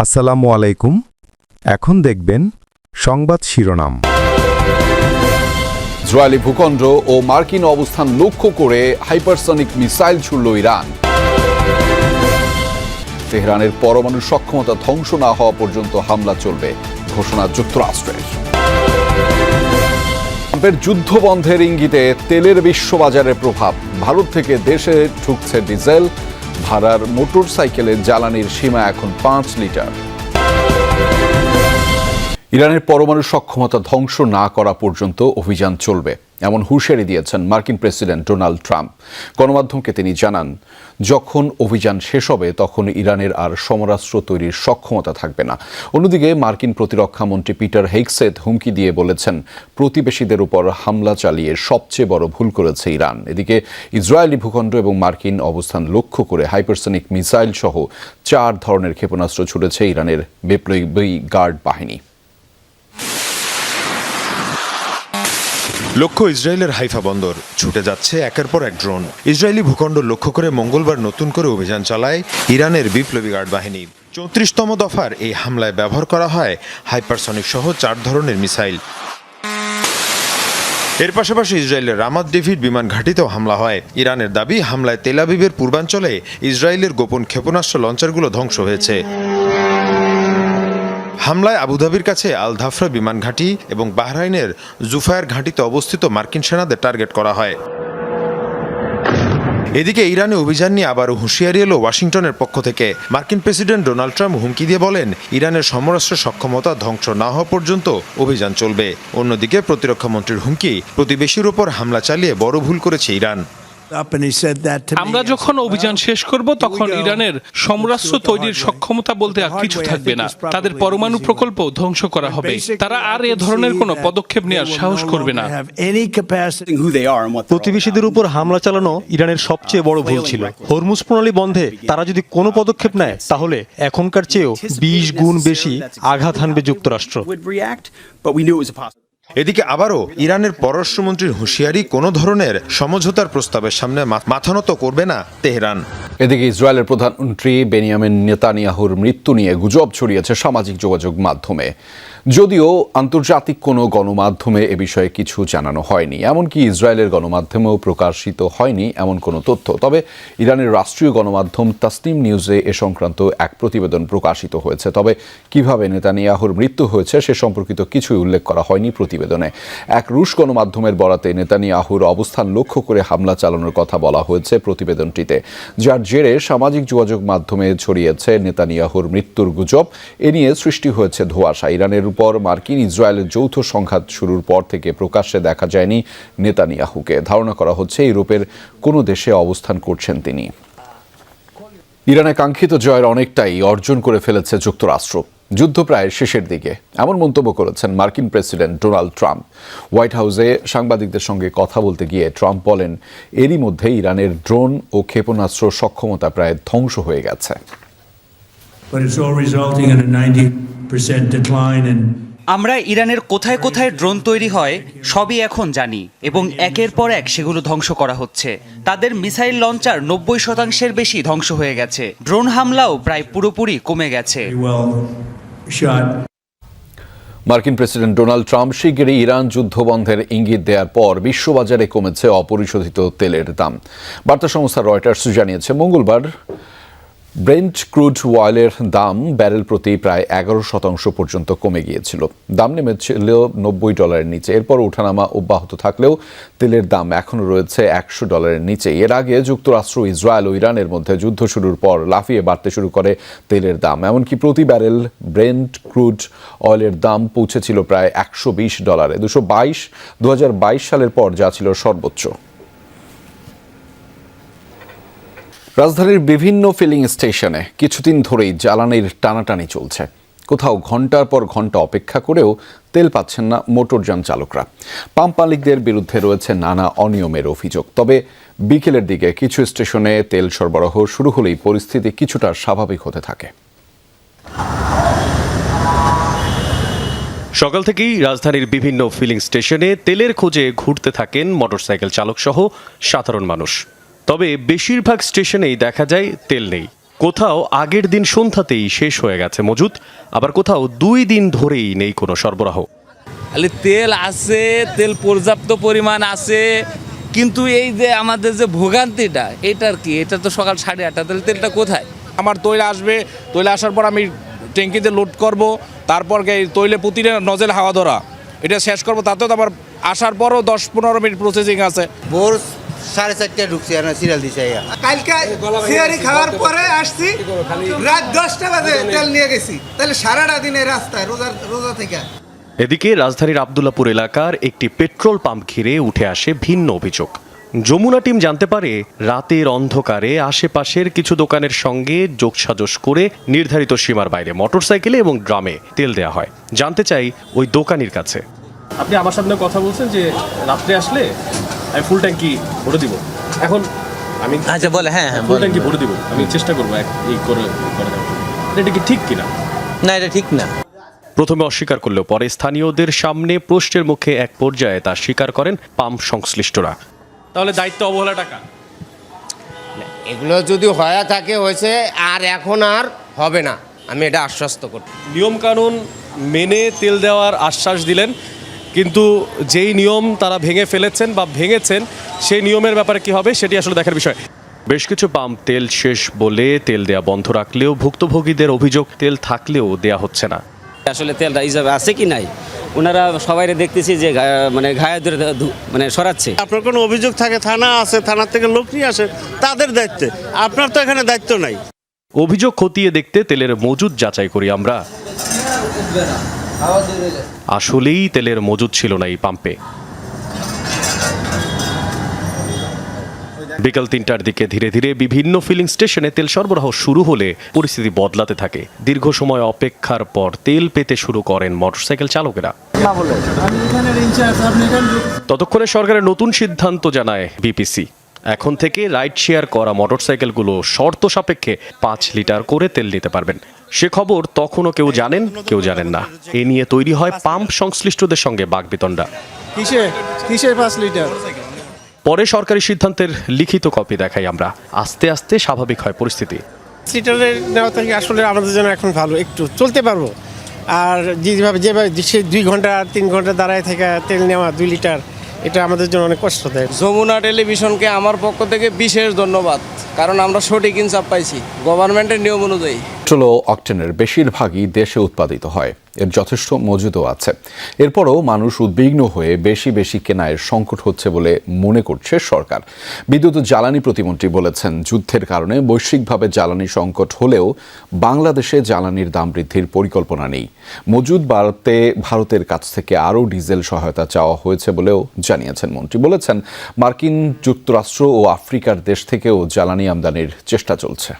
আসসালামু আলাইকুম। এখন দেখবেন সংবাদ শিরোনাম। ইসরায়েলি ভূখণ্ড ও মার্কিন অবস্থান লক্ষ্য করে হাইপারসনিক মিসাইল ছুড়ল ইরান। তেহরানের পরমাণু সক্ষমতা ধ্বংস না হওয়া পর্যন্ত হামলা চলবে, ঘোষণা যুক্তরাষ্ট্রের। ট্রাম্পের যুদ্ধ বন্ধের ইঙ্গিতে তেলের বিশ্ববাজারে প্রভাব। ভারত থেকে দেশে ঢুকছে ডিজেল, ভাড়ার মোটর সাইকেলের জ্বালানির সীমা এখন 5 লিটার। ইরানের পরমাণু সক্ষমতা ধ্বংস না করা পর্যন্ত অভিযান চলবে, এমন হুঁশিয়ারি দিয়েছেন মার্কিন প্রেসিডেন্ট ডোনাল্ড ট্রাম্প। গণমাধ্যমকে তিনি জানান, যখন অভিযান শেষ হবে তখন ইরানের আর সমরাস্ত্র তৈরির সক্ষমতা থাকবে না। অন্যদিকে মার্কিন প্রতিরক্ষা মন্ত্রী পিটার হেগসেথ হুমকি দিয়ে বলেছেন, প্রতিবেশীদের উপর হামলা চালিয়ে সবচেয়ে বড় ভুল করেছে ইরান। এদিকে ইসরায়েলি ভূখণ্ড এবং মার্কিন অবস্থান লক্ষ্য করে হাইপারসনিক মিসাইল সহ 4 ধরনের ক্ষেপণাস্ত্র ছুড়েছে ইরানের বিপ্লবী গার্ড বাহিনী। লক্ষ্য ইসরায়েলের হাইফা বন্দর। ছুটে যাচ্ছে একের পর এক ড্রোন। ইসরায়েলি ভূখণ্ড লক্ষ্য করে মঙ্গলবার নতুন করে অভিযান চালায় ইরানের বিপ্লবী গার্ড বাহিনী। 34তম দফার এই হামলায় ব্যবহার করা হয় হাইপারসনিক সহ 4 ধরনের মিসাইল। এর পাশাপাশি ইসরায়েলের রামাত ডেভিড বিমান ঘাঁটিতেও হামলা হয়। ইরানের দাবি, হামলায় তেল আবিবের পূর্বাঞ্চলে ইসরায়েলের গোপন ক্ষেপণাস্ত্র লঞ্চারগুলো ধ্বংস হয়েছে। হামলায় আবুধাবির কাছে আল ধাফরা বিমান ঘাঁটি এবং বাহরাইনের জুফায়ার ঘাঁটিতে অবস্থিত মার্কিন সেনাদের টার্গেট করা হয়। এদিকে ইরানে অভিযান নিয়ে আবারও হুঁশিয়ারি এলো ওয়াশিংটনের পক্ষ থেকে। মার্কিন প্রেসিডেন্ট ডোনাল্ড ট্রাম্প হুমকি দিয়ে বলেন, ইরানের সমরাস্ত্র সক্ষমতা ধ্বংস না হওয়া পর্যন্ত অভিযান চলবে। অন্যদিকে প্রতিরক্ষা মন্ত্রীর হুমকি, প্রতিবেশীর উপর হামলা চালিয়ে বড় ভুল করেছে ইরান। আমরা যখন অভিযান শেষ করব তখন ইরানের সমরাস্ত্র তৈরির সক্ষমতা বলতে আর কিছু থাকবে না। তাদের পরমাণু প্রকল্প ধ্বংস করা হবে। তারা আর এ ধরনের কোনো পদক্ষেপ নেওয়ার সাহস করবে না। প্রতিবেশীদের উপর হামলা চালানো ইরানের সবচেয়ে বড় ভুল ছিল। হরমুজ প্রণালী বন্ধে তারা যদি কোনো পদক্ষেপ নেয় তাহলে এখনকার চেয়েও 20 গুণ বেশি আঘাত হানবে যুক্তরাষ্ট্র। এদিকে আবারও ইরানের পররাষ্ট্রমন্ত্রীর হুঁশিয়ারি, কোনো ধরনের সমঝোতার প্রস্তাবের সামনে মাথা নত করবে না তেহরান। এদিকে ইসরায়েলের প্রধানমন্ত্রী বেনিয়ামিন নেতানিয়াহুর মৃত্যু নিয়ে গুজব ছড়িয়েছে সামাজিক যোগাযোগ মাধ্যমে। যদিও আন্তর্জাতিক কোনো গণমাধ্যমে এ বিষয়ে কিছু জানানো হয়নি, এমনকি ইসরায়েলের গণমাধ্যমেও প্রকাশিত হয়নি এমন কোনো তথ্য। তবে ইরানের রাষ্ট্রীয় গণমাধ্যম তাসনিম নিউজে এ সংক্রান্ত এক প্রতিবেদন প্রকাশিত হয়েছে। তবে কিভাবে নেতানিয়াহুর মৃত্যু হয়েছে সে সম্পর্কিত কিছুই উল্লেখ করা হয়নি প্রতিবেদনে। এক রুশ গণমাধ্যমের বরাতে নেতানিয়াহুর অবস্থান লক্ষ্য করে হামলা চালানোর কথা বলা হয়েছে প্রতিবেদনটিতে, যার জেরে সামাজিক যোগাযোগ মাধ্যমে ছড়িয়েছে নেতানিয়াহুর মৃত্যুর গুজব। এ নিয়ে সৃষ্টি হয়েছে ধোঁয়াশা। ইরানের উপর মার্কিন ইসরায়েলের যৌথ সংঘাত শুরুর পর থেকে প্রকাশ্যে দেখা যায়নি নেতানিয়াহুকে। ধারণা করা হচ্ছে ইউরোপের কোনো দেশে অবস্থান করছেন তিনি। ইরানে কাঙ্ক্ষিত জয়ের অনেকটাই অর্জন করে ফেলেছে যুক্তরাষ্ট্র। যুদ্ধ প্রায় শেষের দিকে, এমন মন্তব্য করেছেন মার্কিন প্রেসিডেন্ট ডোনাল্ড ট্রাম্প। হোয়াইট হাউসে সাংবাদিকদের সঙ্গে কথা বলতে গিয়ে ট্রাম্প বলেন, এরই মধ্যে ইরানের ড্রোন ও ক্ষেপণাস্ত্র সক্ষমতা প্রায় ধ্বংস হয়ে গেছে। আমরা ইরানের কোথায় কোথায় ড্রোন তৈরি হয় সবই এখন জানি এবং একের পর এক সেগুলো ধ্বংস করা হচ্ছে। তাদের মিসাইল লঞ্চার 90% বেশি ধ্বংস হয়ে গেছে। ড্রোন হামলাও প্রায় পুরোপুরি কমে গেছে। মার্কিন প্রেসিডেন্ট ডোনাল্ড ট্রাম্প শিগগিরই ইরান যুদ্ধ বন্ধের ইঙ্গিত দেওয়ার পর বিশ্ববাজারে কমেছে অপরিশোধিত তেলের দাম। বার্তা সংস্থা রয়টার্স জানিয়েছে, মঙ্গলবার ব্রেন্ট ক্রুড অয়েলের দাম ব্যারেল প্রতি প্রায় 11% পর্যন্ত কমে গিয়েছিল। দাম নেমেছিল $90 নিচে। এরপর ওঠানামা অব্যাহত থাকলেও তেলের দাম এখনও রয়েছে $100 নিচে। এর আগে যুক্তরাষ্ট্র, ইসরায়েল ও ইরানের মধ্যে যুদ্ধ শুরুর পর লাফিয়ে বাড়তে শুরু করে তেলের দাম। এমনকি প্রতি ব্যারেল ব্রেন্ট ক্রুড অয়েলের দাম পৌঁছেছিল প্রায় $120, 2022 সালের পর যা ছিল সর্বোচ্চ। রাজধানীর বিভিন্ন ফিলিং স্টেশনে কিছুদিন ধরেই জ্বালানির টানাটানি চলছে। কোথাও ঘন্টার পর ঘন্টা অপেক্ষা করেও তেল পাচ্ছেন না মোটরযান চালকরা। পাম্প মালিকদের বিরুদ্ধে রয়েছে নানা অনিয়মের অভিযোগ। তবে বিকেলের দিকে কিছু স্টেশনে তেল সরবরাহ শুরু হলেই পরিস্থিতি কিছুটা স্বাভাবিক হতে থাকে। সকাল থেকেই রাজধানীর বিভিন্ন ফিলিং স্টেশনে তেলের খোঁজে ঘুরতে থাকেন মোটরসাইকেল চালক সহ সাধারণ মানুষ। তবে বেশিরভাগ স্টেশনেই দেখা যায় তেল নেই। কোথাও আগের দিন সন্ধ্যাতেই শেষ হয়ে গেছে মজুত, আবার কোথাও 2 দিন ধরেই নেই কোনো সরবরাহ। তেল আছে, তেল পর্যাপ্ত পরিমাণ আছে, কিন্তু এই যে আমাদের যে ভোগান্তিটা এটার কি, এটা তো সকাল 8:30 তাহলে তেলটা কোথায়? আমার তৈল আসবে, তৈল আসার পর আমি ট্যাঙ্কিতে লোড করব, তারপর তৈলে প্রতিটা নজেল হাওয়া ধরা এটা শেষ করব, তাতেও তো আবার আসার পরও 10-15 মিনিট প্রসেসিং আছে। ভোর 4:30 ঢুকছি আর সিরিয়াল দিছে। কালকে সিয়ারি খাওয়ার পরে আসছি, রাত 10টা বাজে তেল নিয়ে গেছি, তাহলে সারাটা দিন এই রাস্তায় রোজা থেকে। এদিকে রাজধানীর আব্দুল্লাপুর এলাকার একটি পেট্রোল পাম্প ঘিরে উঠে আসে ভিন্ন অভিযোগ। যমুনা টিম জানতে পারে রাতের অন্ধকারে আশেপাশের কিছু দোকানের সঙ্গে যোগসাজশ করে নির্ধারিত সীমার বাইরে মোটরসাইকেলে এবং ড্রামে তেল দেওয়া হয়। জানতে চাই ওই দোকানির কাছে। আপনি আমার সামনে কথা বলছেন যে রাত্রে আসলে আমি ফুল ট্যাঙ্কি ভরে দিব। এখন আমি আচ্ছা বলে হ্যাঁ ফুল ট্যাঙ্কি ভরে দিব, আমি চেষ্টা করবো এই করে এটা কি ঠিক কিনা? না, এটা ঠিক না। প্রথমে অস্বীকার করলেও পরে স্থানীয়দের সামনে প্রশ্নের মুখে এক পর্যায়ে তা স্বীকার করেন পাম্প সংশ্লিষ্টরা। তাহলে দায়িত্ব অবহেলা টাকা এগুলো যদি হয়ে থাকে হয়েছে, আর এখন আর হবে না, আমি এটা আশ্বস্ত করি। নিয়ম কানুন মেনে তেল দেওয়ার আশ্বাস দিলেন, কিন্তু যেই নিয়ম তারা ভেঙে ফেলেছেন বা ভেঙেছেন সেই নিয়মের ব্যাপারে কি হবে সেটি আসলে দেখার বিষয়। বেশ কিছু পাম্প তেল শেষ বলে তেল দেয়া বন্ধ রাখলেও ভুক্তভোগীদের অভিযোগ তেল থাকলেও দেয়া হচ্ছে না। আসলে তেলটা হিসাবে আছে কি নাই, ওনারা সবাই দেখতেছি যে মানে ঘায়ে ধরে মানে সরাচ্ছে। আপনার কোনো অভিযোগ থাকে, থানা আছে, থানার থেকে লোক নিয়ে আসে, তাদের দায়িত্বে, আপনার তো এখানে দায়িত্ব নাই। অভিযোগ খতিয়ে দেখতে তেলের মজুদ যাচাই করি আমরা। আসলেই তেলের মজুদ ছিল না এই পাম্পে। বিকাল 3টার দিকে ধীরে ধীরে বিভিন্ন ফিলিং স্টেশনে তেল সরবরাহ শুরু হলে পরিস্থিতি বদলাতে থাকে। দীর্ঘ সময় অপেক্ষার পর তেল পেতে শুরু করেন মোটরসাইকেল চালকেরা। ততক্ষণে সরকারের নতুন সিদ্ধান্ত জানায় বিপিসি। এখন থেকে রাইড শেয়ার করা মোটরসাইকেলগুলো শর্ত সাপেক্ষে 5 লিটার করে তেল নিতে পারবেন। সে খবর তখনও কেউ জানেন, কেউ জানেন না। এ নিয়ে তৈরি হয় পাম্প সংশ্লিষ্টদের সঙ্গে বাকবিতণ্ডা। কিসের 5 লিটার? পরে সরকারি সিদ্ধান্তের লিখিত কপি দেখাই আমরা। আস্তে আস্তে স্বাভাবিক হয় পরিস্থিতি। লিটারের নেওয়া থেকে আসলে আমাদের জন্য এখন ভালো, একটু চলতে পারবো। আর যেভাবে সে 2 ঘন্টা 3 ঘন্টা দাঁড়ায় থেকে তেল নেওয়া 2 লিটার, এটা আমাদের জন্য অনেক কষ্ট দেয়। যমুনা টেলিভিশনকে আমার পক্ষ থেকে বিশেষ ধন্যবাদ, কারণ আমরা সঠিক ইনসাফ পাইছি গভর্নমেন্টের নিয়ম অনুযায়ী। পেট্রোল ও অকটেনের বেশিরভাগই দেশে উৎপাদিত হয়, এর যথেষ্ট মজুদও আছে। এরপরও মানুষ উদ্বিগ্ন হয়ে বেশি বেশি কেনায় সংকট হচ্ছে বলে মনে করছে সরকার। বিদ্যুৎ ও জ্বালানি প্রতিমন্ত্রী বলেছেন, যুদ্ধের কারণে বৈশ্বিকভাবে জ্বালানি সংকট হলেও বাংলাদেশে জ্বালানির দাম বৃদ্ধির পরিকল্পনা নেই। মজুদ বাড়াতে ভারতের কাছ থেকে আরও ডিজেল সহায়তা চাওয়া হয়েছে বলেও জানিয়েছেন মন্ত্রী। বলেছেন, মার্কিন যুক্তরাষ্ট্র ও আফ্রিকার দেশ থেকেও জ্বালানি আমদানির চেষ্টা চলছে।